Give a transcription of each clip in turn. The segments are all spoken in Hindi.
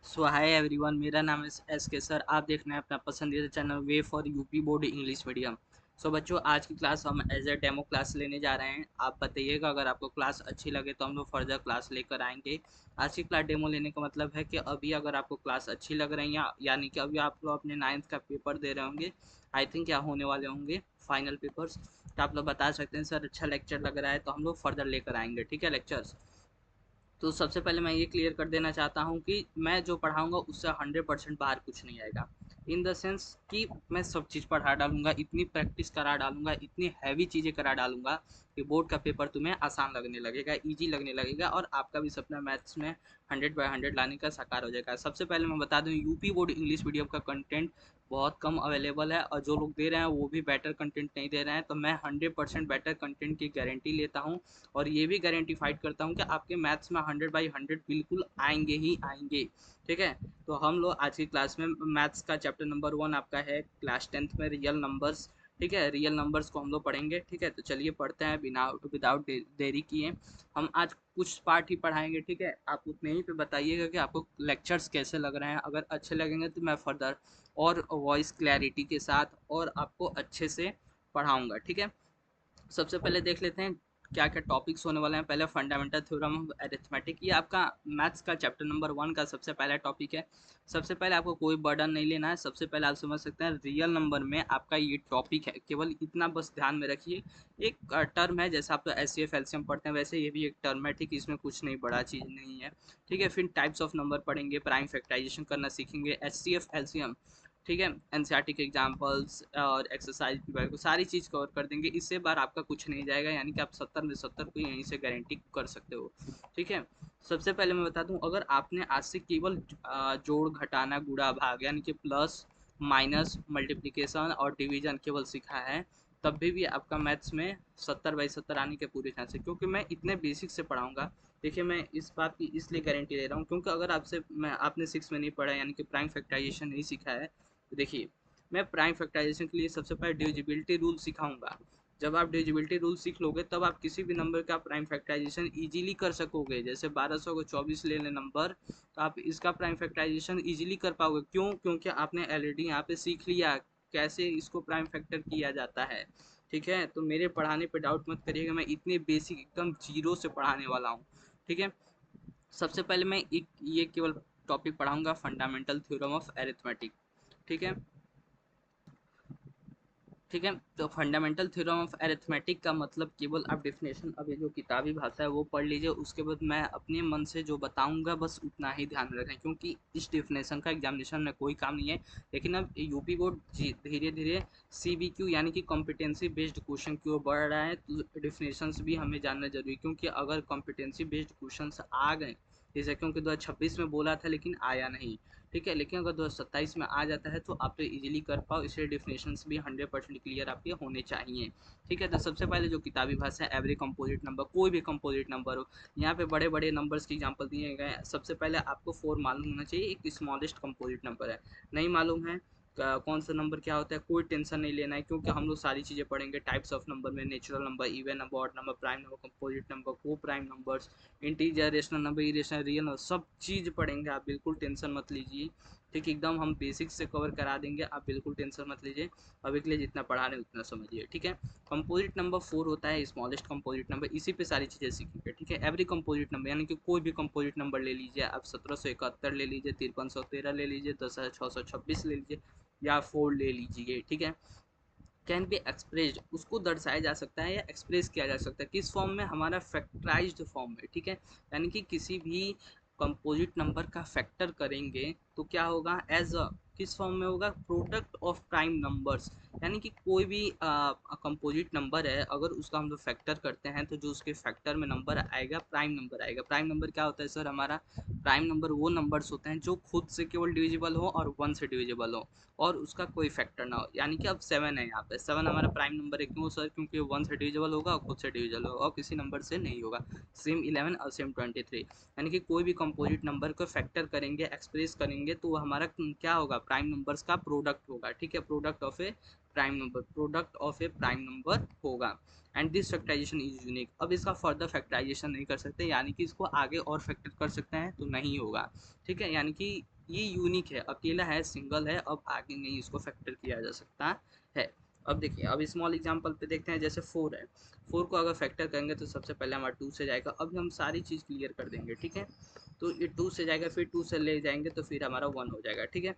सो हाय एवरीवन, मेरा नाम है एस के सर। आप देख रहे हैं अपना पसंदीदा channel way for UP board English medium. So बच्चों, आज की क्लास हम एज ए डेमो क्लास लेने जा रहे हैं। आप बताइएगा, अगर आपको क्लास अच्छी लगे तो हम लोग फर्दर क्लास लेकर आएंगे। आज की क्लास डेमो लेने का मतलब है कि अभी अगर आपको क्लास अच्छी लग रही है, यानी कि अभी आप लोग अपने 9th का पेपर दे रहे होंगे, आई थिंक क्या होने वाले होंगे फाइनल पेपर्स, तो आप लोग बता सकते हैं सर अच्छा लेक्चर लग रहा है, तो हम लोग फर्दर लेकर आएंगे। ठीक है लेक्चर्स। तो सबसे पहले मैं ये क्लियर कर देना चाहता हूँ कि मैं जो पढ़ाऊँगा उससे 100% बाहर कुछ नहीं आएगा। इन द सेंस कि मैं सब चीज़ पढ़ा डालूँगा, इतनी प्रैक्टिस करा डालूँगा, इतनी हैवी चीज़ें करा डालूँगा कि बोर्ड का पेपर तुम्हें आसान लगने लगेगा, ईज़ी लगने लगेगा और आपका भी सपना मैथ्स में 100/100 लाने का साकार हो जाएगा। सबसे पहले मैं बता दूँ, यूपी बोर्ड इंग्लिश मीडियम का कंटेंट बहुत कम अवेलेबल है और जो लोग दे रहे हैं वो भी बेटर कंटेंट नहीं दे रहे हैं। तो मैं 100% बेटर कंटेंट की गारंटी लेता हूँ और ये भी गारंटीफाइड करता हूँ कि आपके मैथ्स में 100/100 बिल्कुल आएंगे ही आएंगे। ठीक है। तो हम लोग आज की क्लास में मैथ्स का चैप्टर नंबर 1 आपका है क्लास 10th में, रियल नंबर्स। ठीक है, रियल नंबर्स को हम लोग पढ़ेंगे। ठीक है, तो चलिए पढ़ते हैं बिना विदाउट देरी किए। हम आज कुछ पार्ट ही पढ़ाएंगे। ठीक है, आप उतने ही पे बताइएगा कि आपको लेक्चर्स कैसे लग रहे हैं। अगर अच्छे लगेंगे तो मैं फर्दर और वॉइस क्लैरिटी के साथ और आपको अच्छे से पढ़ाऊंगा। ठीक है। सबसे पहले देख लेते हैं क्या क्या टॉपिक्स होने वाले हैं। पहले फंडामेंटल थ्योरम ऑफ अरिथमेटिक, ये आपका मैथ्स का चैप्टर नंबर 1 का सबसे पहला टॉपिक है। सबसे पहले आपको कोई बर्डन नहीं लेना है। सबसे पहले आप समझ सकते हैं रियल नंबर में आपका ये टॉपिक है, केवल इतना बस ध्यान में रखिए। एक टर्म है, जैसे आप तो एस सी एफ एलसीएम पढ़ते हैं वैसे ये भी एक टर्म है। ठीक है, इसमें कुछ नहीं बड़ा चीज़ नहीं है। ठीक है, फिर टाइप्स ऑफ नंबर पढ़ेंगे, प्राइम फैक्टराइजेशन करना सीखेंगे, एच सी एफ एलसीएम। ठीक है, एनसीईआरटी के एग्जांपल्स और एक्सरसाइज को सारी चीज़ कवर कर देंगे। इससे बार आपका कुछ नहीं जाएगा, यानी कि आप 70 में 70 को यहीं से गारंटी कर सकते हो। ठीक है। सबसे पहले मैं बता दूं, अगर आपने आज से केवल जोड़ घटाना गुणा भाग यानी कि प्लस माइनस मल्टीप्लिकेशन और डिवीजन केवल सीखा है, तब भी आपका मैथ्स में 70/70 आने के पूरे चांस है, क्योंकि मैं इतने बेसिक से पढ़ाऊंगा। देखिए, मैं इस बात की इसलिए गारंटी दे रहा हूँ क्योंकि अगर आपने 6 में नहीं पढ़ा यानी कि प्राइम फैक्टराइजेशन नहीं सीखा है, तो देखिए मैं प्राइम फैक्टराइजेशन के लिए सबसे पहले डिविजिबिलिटी रूल सिखाऊंगा। जब आप डिविजिबिलिटी रूल सीख लोगे तब आप किसी भी नंबर का प्राइम फैक्टराइजेशन इजीली कर सकोगे। जैसे 1200 को 24 ले लें नंबर, तो आप इसका प्राइम फैक्टराइजेशन इजीली कर पाओगे। क्यों? क्योंकि आपने ऑलरेडी यहाँ पे सीख लिया कैसे इसको प्राइम फैक्टर किया जाता है। ठीक है, तो मेरे पढ़ाने पे डाउट मत करिएगा, मैं इतने बेसिक एकदम जीरो से पढ़ाने वाला हूँ। ठीक है। सबसे पहले मैं एक ये केवल टॉपिक पढ़ाऊंगा, फंडामेंटल थ्योरम ऑफ अरिथमेटिक। ठीक है। ठीक है, तो फंडामेंटल थ्योरम ऑफ अरिथमेटिक का मतलब केवल आप डेफिनेशन अभी जो किताबी भाषा है वो पढ़ लीजिए, उसके बाद मैं अपने मन से जो बताऊंगा बस उतना ही ध्यान में रखें, क्योंकि इस डेफिनेशन का एग्जामिनेशन में कोई काम नहीं है। लेकिन अब यूपी बोर्ड धीरे धीरे CBQ यानी कि कॉम्पिटेंसी बेस्ड क्वेश्चन की ओर बढ़ रहा है, तो डेफिनेशंस भी हमें जानना जरूरी है। क्योंकि अगर कॉम्पिटेंसी बेस्ड क्वेश्चन आ गए, जैसे क्योंकि 2026 में बोला था लेकिन आया नहीं। ठीक है, लेकिन अगर 2027 में आ जाता है तो आप तो इजीली कर पाओ, इसलिए डिफिनेशंस भी 100% क्लियर आपके होने चाहिए। ठीक है, तो सबसे पहले जो किताबी भाषा है, एवरी कंपोजिट नंबर, कोई भी कंपोजिट नंबर हो, यहाँ पे बड़े बड़े नंबर्स की एग्जांपल दिए गए हैं। सबसे पहले आपको 4 मालूम होना चाहिए, एक स्मॉलेस्ट कंपोजिट नंबर है। नहीं मालूम है कौन सा नंबर क्या होता है, कोई टेंशन नहीं लेना है, क्योंकि हम लोग सारी चीज़ें पढ़ेंगे। टाइप्स ऑफ नंबर में natural number, even number, odd number, prime number, composite number, coprime numbers, integer, rational number, irrational, real number, सब चीज़ पढ़ेंगे। आप बिल्कुल टेंशन मत लीजिए। ठीक, एकदम हम बेसिक से कवर करा देंगे, आप बिल्कुल टेंशन मत लीजिए। अभी के लिए जितना पढ़ा रहे हैं उतना समझिए। ठीक है। कंपोजिट नंबर 4 होता है स्मॉलेस्ट कंपोजिट नंबर, इसी पे सारी चीज़ें सीखेंगे। ठीक है, एवरी कंपोजिट नंबर यानी कि कोई भी कंपोजिट नंबर ले लीजिए आप, 1771 ले लीजिए, 5313 ले लीजिए, 10626 ले लीजिए या 4 ले लीजिए। ठीक है। कैन बी एक्सप्रेस्ड, उसको दर्शाया जा सकता है या एक्सप्रेस किया जा सकता है किस फॉर्म में, हमारा फैक्टराइज्ड फॉर्म में। ठीक है, यानी कि किसी भी कंपोजिट नंबर का फैक्टर करेंगे तो क्या होगा, एज अ किस फॉर्म में होगा, प्रोडक्ट ऑफ प्राइम नंबर्स। यानी कि कोई भी कंपोजिट नंबर है, अगर उसका हम लोग फैक्टर करते हैं तो जो उसके फैक्टर में नंबर आएगा प्राइम नंबर आएगा। प्राइम नंबर क्या होता है सर हमारा, प्राइम नंबर वो नंबर्स होते हैं जो खुद से केवल डिविजिबल हो और 1 से डिविजिबल हो और उसका कोई फैक्टर ना हो। यानी कि अब 7 है, यहाँ पे 7 हमारा प्राइम नंबर है। क्यों सर? क्योंकि 1 से डिविजिबल होगा और खुद से डिविजिबल होगा और किसी नंबर से नहीं होगा। सेम 11 और सेम 23, यानी कि कोई भी कंपोजिट नंबर को फैक्टर करेंगे, एक्सप्रेस करेंगे, तो हमारा क्या होगा, प्राइम नंबर्स का प्रोडक्ट होगा। ठीक है, product of a prime number, product of a prime number होगा। And this factorisation is unique. अब इसका फर्दर फैक्टराइजेशन नहीं कर सकते, यानी कि इसको आगे और फैक्टर कर सकते हैं तो नहीं होगा। ठीक है, यानी कि ये यूनिक है, अकेला है, सिंगल है, अब आगे नहीं इसको फैक्टर किया जा सकता है। अब देखिए, अब स्मॉल एग्जांपल पे देखते हैं, जैसे 4 है, 4 को अगर फैक्टर करेंगे तो सबसे पहले हमारा 2 से जाएगा। अब हम सारी चीज़ क्लियर कर देंगे, ठीक है। तो ये 2 से जाएगा, फिर 2 से ले जाएंगे तो फिर हमारा 1 हो जाएगा, ठीक है।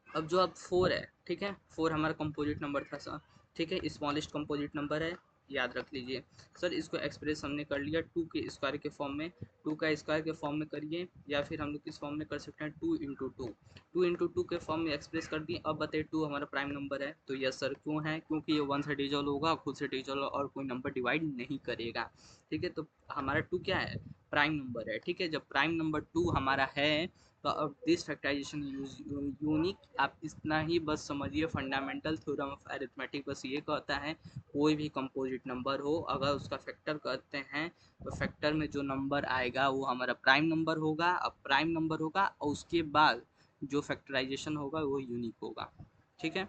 अब जो अब 4 है, ठीक है, 4 हमारा कंपोजिट नंबर था सर, ठीक है, स्मॉलेस्ट कंपोजिट नंबर है, याद रख लीजिए। सर इसको एक्सप्रेस हमने कर लिया 2 के स्क्वायर के फॉर्म में, 2 का स्क्वायर के फॉर्म में करिए, या फिर हम लोग किस फॉर्म में कर सकते हैं, 2 इंटू टू, 2 इंटू टू के फॉर्म में एक्सप्रेस कर दिए। अब बताइए 2 हमारा प्राइम नंबर है, तो यस सर, क्यों है, क्योंकि ये 1 से डिविजल होगा, खुद से डिविजल और कोई नंबर डिवाइड नहीं करेगा, ठीक है। तो हमारा 2 क्या है, प्राइम नंबर है, ठीक है। जब प्राइम नंबर 2 हमारा है, तो अब दिस फैक्टराइजेशन यूनिक, आप इतना ही बस समझिए, फंडामेंटल थ्योरम ऑफ अरिथमेटिक बस ये कहता है, कोई भी कंपोजिट नंबर हो अगर उसका फैक्टर करते हैं तो फैक्टर में जो नंबर आएगा वो हमारा प्राइम नंबर होगा। अब प्राइम नंबर होगा और उसके बाद जो फैक्टराइजेशन होगा वो यूनिक होगा, ठीक है।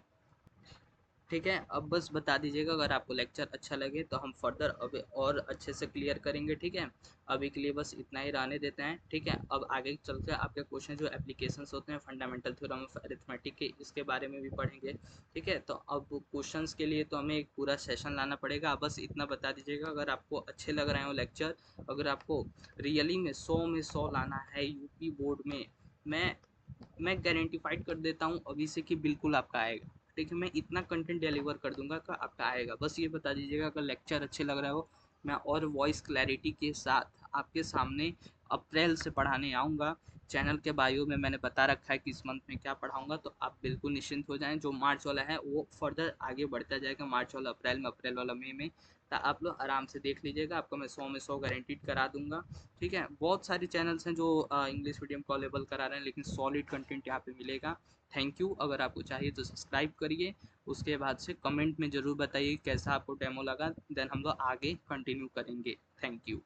ठीक है, अब बस बता दीजिएगा अगर आपको लेक्चर अच्छा लगे तो हम फर्दर अब और अच्छे से क्लियर करेंगे, ठीक है। अभी के लिए बस इतना ही रहने देते हैं, ठीक है। अब आगे चल के आपके क्वेश्चन जो एप्लीकेशंस होते हैं फंडामेंटल थ्योरम ऑफ अरिथमेटिक के, इसके बारे में भी पढ़ेंगे, ठीक है। तो अब क्वेश्चंस के लिए तो हमें एक पूरा सेशन लाना पड़ेगा। बस इतना बता दीजिएगा अगर आपको अच्छे लग रहे हो लेक्चर, अगर आपको रियली में 100 लाना है यूपी बोर्ड में, मैं मैं गारंटीफाइड कर देता हूँ अभी से कि बिल्कुल आपका आएगा, ठीक है। मैं इतना कंटेंट डिलीवर कर दूंगा कि आपका आएगा। बस ये बता दीजिएगा अगर लेक्चर अच्छे लग रहे हो, मैं और वॉइस क्लैरिटी के साथ आपके सामने अप्रैल से पढ़ाने आऊँगा। चैनल के बायो में मैंने बता रखा है कि इस मंथ में क्या पढ़ाऊँगा, तो आप बिल्कुल निश्चिंत हो जाएँ। जो मार्च वाला है वो फर्दर आगे बढ़ता जाएगा, मार्च वाला अप्रैल में, अप्रैल वाला मई में, तो आप लोग आराम से देख लीजिएगा, आपको मैं 100 में 100 गारंटीड करा दूंगा, ठीक है। बहुत सारे चैनल्स हैं जो इंग्लिश मीडियम को अवेलेबल करा रहे हैं, लेकिन सॉलिड कंटेंट यहाँ पे मिलेगा। थैंक यू, अगर आपको चाहिए तो सब्सक्राइब करिए, उसके बाद से कमेंट में ज़रूर बताइए कैसा आपको डेमो लगा, देन हम लोग आगे कंटिन्यू करेंगे। Thank you.